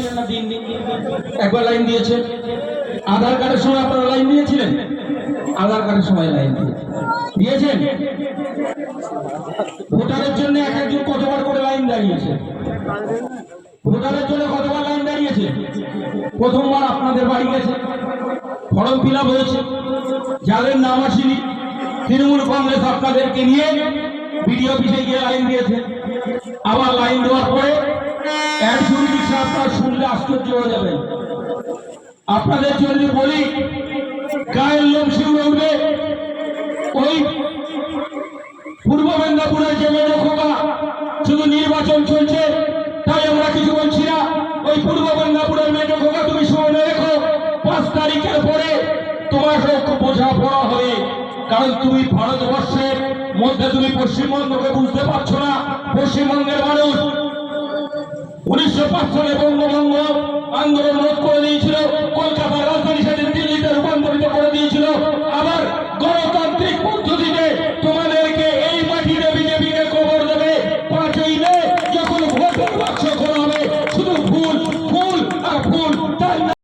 দিয়েছিলেন না দিন একবার লাইন দিয়েছেন? আধার কার্ডের সময় আপনারা লাইন দিয়েছিলেন? আধার কার্ডের সময় লাইন দিয়েছেন? ভোটারের জন্য এক একজন কতবার করে লাইন দাঁড়িয়েছে? ভোটারের জন্য কতবার লাইন দাঁড়িয়েছে? প্রথমবার আপনাদের বাড়ি গেছে, ফর্ম ফিল আপ হয়েছে, যাদের নাম আসেনি তৃণমূল কংগ্রেস আপনাদেরকে নিয়ে বিডিও অফিসে গিয়ে লাইন দিয়েছে। আবার লাইন দেওয়ার পরে আপনারা শুনলে আশ্চর্য হয়ে যাবেন। আপনাদের জন্য বলি, গায়ের লোম শিউরে উঠবে। ওই পূর্ব মেদিনীপুরের যে মেজো খোকা, শুধু নির্বাচন চলছে তাই আমরা কিছু বলছি না। ওই পূর্ব মেদিনীপুরের মেজো খোকা, তুমি শুনে রেখো, 5 তারিখের পরে তোমার বোঝাপড়া হবে। কারণ তুমি ভারতবর্ষের মধ্যে তুমি পশ্চিমবঙ্গকে বুঝতে পারছো না। পশ্চিমবঙ্গের মানুষ 1905 সালে বঙ্গভঙ্গ আন্দোলন